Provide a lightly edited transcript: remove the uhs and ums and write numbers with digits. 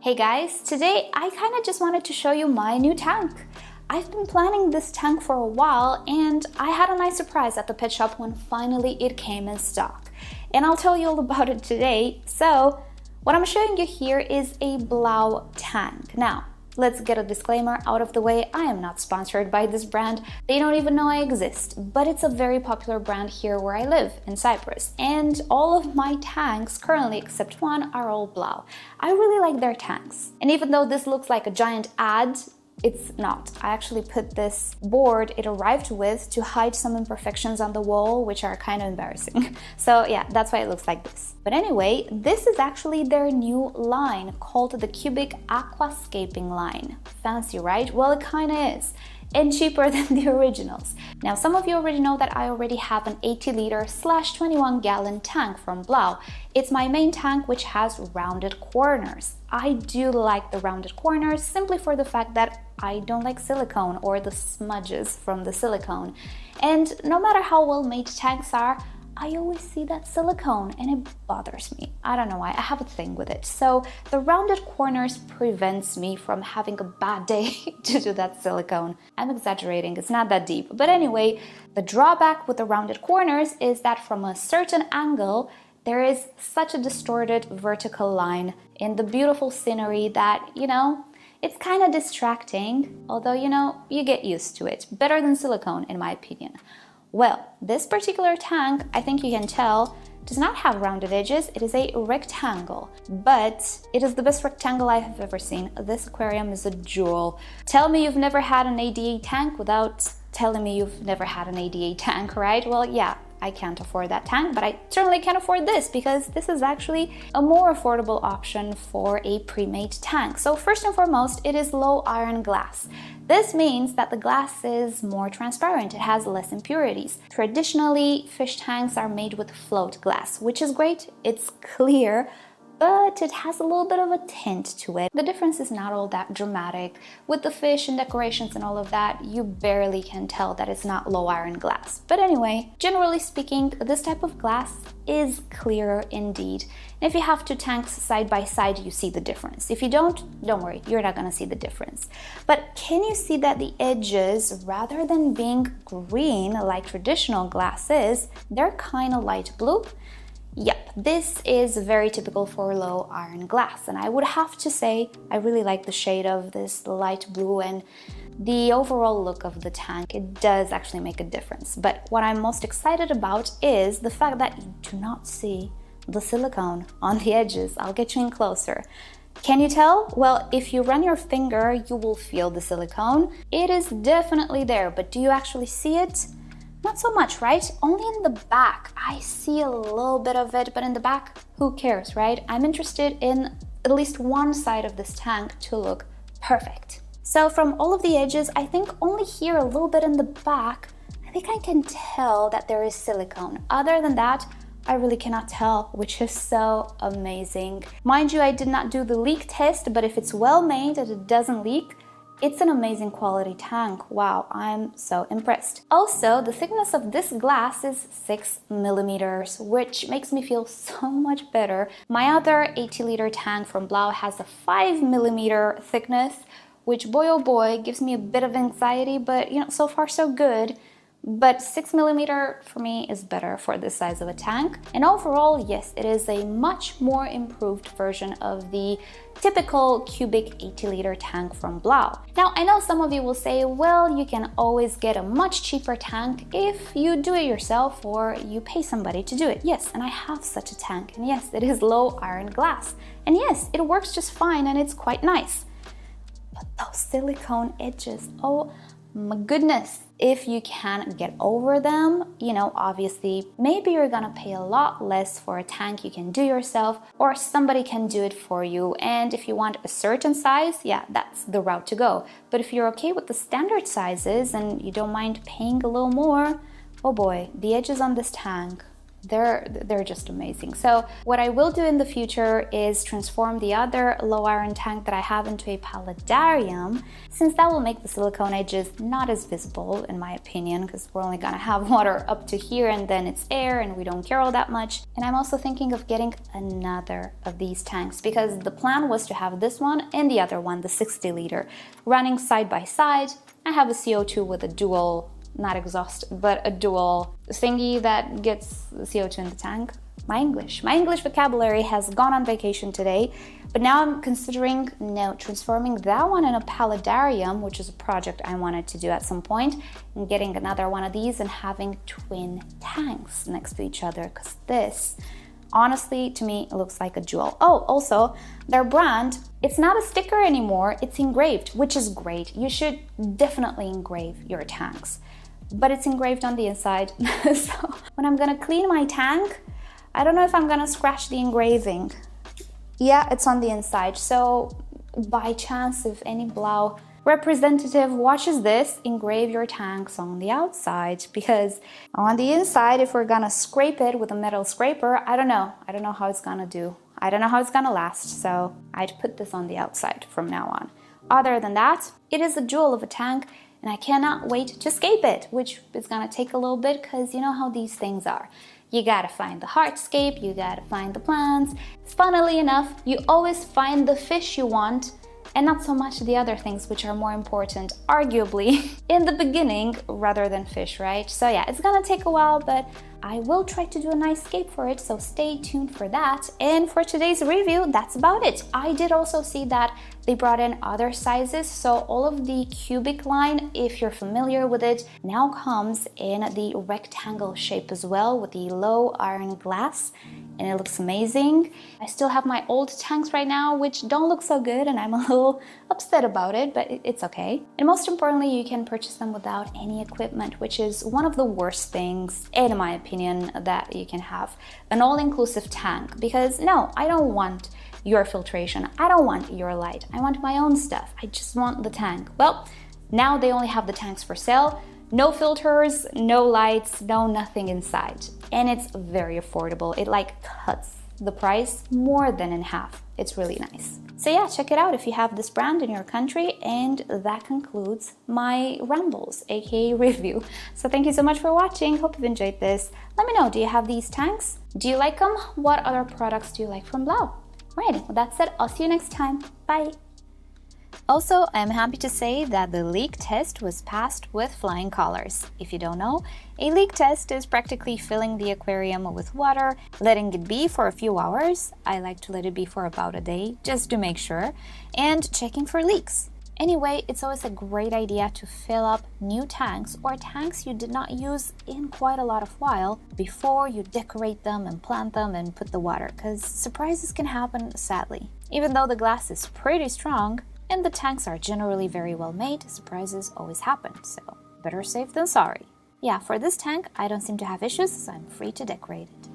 Hey guys, today I kind of just wanted to show you my new tank. I've been planning this tank for a while and I had a nice surprise at the pet shop when finally it came in stock. And I'll tell you all about it today. So what I'm showing you here is a Blau tank. Now, let's get a disclaimer out of the way. I am not sponsored by this brand. They don't even know I exist, but it's a very popular brand here where I live, in Cyprus. And all of my tanks, currently except one, are all Blau. I really like their tanks. And even though this looks like a giant ad, it's not. I actually put this board it arrived with to hide some imperfections on the wall, which are kind of embarrassing. So yeah, that's why it looks like this. But anyway, this is actually their new line called the Cubic Aquascaping line. Fancy, right? Well, it kind of is. And cheaper than the originals. Now, some of you already know that I already have an 80-liter/21-gallon tank from Blau. It's my main tank, which has rounded corners. I do like the rounded corners simply for the fact that I don't like silicone or the smudges from the silicone. And no matter how well made tanks are, I always see that silicone and it bothers me. I don't know why, I have a thing with it. So the rounded corners prevents me from having a bad day to do that silicone. I'm exaggerating, it's not that deep. But anyway, the drawback with the rounded corners is that from a certain angle, there is such a distorted vertical line in the beautiful scenery that, it's kind of distracting, although, you get used to it. Better than silicone, in my opinion. Well, this particular tank, I think you can tell, does not have rounded edges. It is a rectangle, but it is the best rectangle I have ever seen. This aquarium is a jewel. Tell me you've never had an ADA tank without telling me you've never had an ADA tank, right? Well, yeah, I can't afford that tank, but I certainly can afford this because this is actually a more affordable option for a pre-made tank. So first and foremost, it is low iron glass. This means that the glass is more transparent, it has less impurities. Traditionally, fish tanks are made with float glass, which is great, it's clear, but it has a little bit of a tint to it. The difference is not all that dramatic. With the fish and decorations and all of that, you barely can tell that it's not low iron glass. But anyway, generally speaking, this type of glass is clearer indeed. And if you have two tanks side by side, you see the difference. If you don't worry, you're not gonna see the difference. But can you see that the edges, rather than being green like traditional glass is, they're kind of light blue? Yep, this is very typical for low iron glass, and I would have to say I really like the shade of this light blue and the overall look of the tank. It does actually make a difference. But what I'm most excited about is the fact that you do not see the silicone on the edges. I'll get you in closer. Can you tell? Well, if you run your finger, you will feel the silicone. It is definitely there, but do you actually see it? Not so much, right? Only in the back. I see a little bit of it, but in the back, who cares, right? I'm interested in at least one side of this tank to look perfect. So from all of the edges, I think only here a little bit in the back, I think I can tell that there is silicone. Other than that, I really cannot tell, which is so amazing. Mind you, I did not do the leak test, but if it's well made and it doesn't leak, it's an amazing quality tank. Wow, I'm so impressed. Also, the thickness of this glass is 6 millimeters, which makes me feel so much better. My other 80-liter tank from Blau has a 5 millimeter thickness, which boy oh boy gives me a bit of anxiety, but so far so good. But 6 millimeter for me is better for this size of a tank. And overall, yes, it is a much more improved version of the typical cubic 80-liter tank from Blau. Now, I know some of you will say, well, you can always get a much cheaper tank if you do it yourself or you pay somebody to do it. Yes, and I have such a tank. And yes, it is low iron glass. And yes, it works just fine and it's quite nice. But those silicone edges, oh my goodness. If you can get over them, obviously, maybe you're gonna pay a lot less for a tank you can do yourself, or somebody can do it for you. And if you want a certain size, yeah, that's the route to go. But if you're okay with the standard sizes and you don't mind paying a little more, oh boy, the edges on this tank, They're just amazing. So what I will do in the future is transform the other low iron tank that I have into a paludarium, since that will make the silicone edges not as visible, in my opinion, because we're only gonna have water up to here and then it's air and we don't care all that much. And I'm also thinking of getting another of these tanks, because the plan was to have this one and the other one, the 60 liter, running side by side. I have a CO2 with a dual, not exhaust, but a dual thingy that gets CO2 in the tank. My English vocabulary has gone on vacation today, but now I'm considering transforming that one in a paludarium, which is a project I wanted to do at some point, and getting another one of these and having twin tanks next to each other, because this, honestly, to me, it looks like a jewel. Oh, also, their brand, it's not a sticker anymore, it's engraved, which is great. You should definitely engrave your tanks. But it's engraved on the inside. So when I'm gonna clean my tank, I don't know if I'm gonna scratch the engraving. Yeah, it's on the inside. So by chance, if any Blau representative watches this, engrave your tanks on the outside, because on the inside, if we're gonna scrape it with a metal scraper, I don't know how it's gonna do. I don't know how it's gonna last. So I'd put this on the outside from now on. Other than that, it is a jewel of a tank, and I cannot wait to scape it, which is gonna take a little bit, because you know how these things are. You gotta find the hardscape, you gotta find the plants. Funnily enough, you always find the fish you want, and not so much the other things, which are more important, arguably, in the beginning rather than fish, right? So yeah, it's gonna take a while, but I will try to do a nice scape for it, so stay tuned for that. And for today's review, that's about it. I did also see that they brought in other sizes, so all of the cubic line, if you're familiar with it, now comes in the rectangle shape as well, with the low iron glass, and it looks amazing. I still have my old tanks right now, which don't look so good, and I'm a little upset about it, but it's okay. And most importantly, you can purchase them without any equipment, which is one of the worst things, in my opinion, that you can have. An all-inclusive tank, because no, I don't want your filtration, I don't want your light, I want my own stuff, I just want the tank. Well, now they only have the tanks for sale. No filters, no lights, no nothing inside. And it's very affordable. It like cuts the price more than in half. It's really nice. So yeah, check it out if you have this brand in your country. And that concludes my rambles, aka review. So thank you so much for watching. Hope you've enjoyed this. Let me know, do you have these tanks? Do you like them? What other products do you like from Blau? Alrighty, with that said, I'll see you next time. Bye. Also, I'm happy to say that the leak test was passed with flying colors. If you don't know, a leak test is practically filling the aquarium with water, letting it be for a few hours. I like to let it be for about a day, just to make sure, and checking for leaks. Anyway, it's always a great idea to fill up new tanks or tanks you did not use in quite a lot of while before you decorate them and plant them and put the water, because surprises can happen, sadly. Even though the glass is pretty strong and the tanks are generally very well made, surprises always happen, so better safe than sorry. Yeah, for this tank, I don't seem to have issues, so I'm free to decorate it.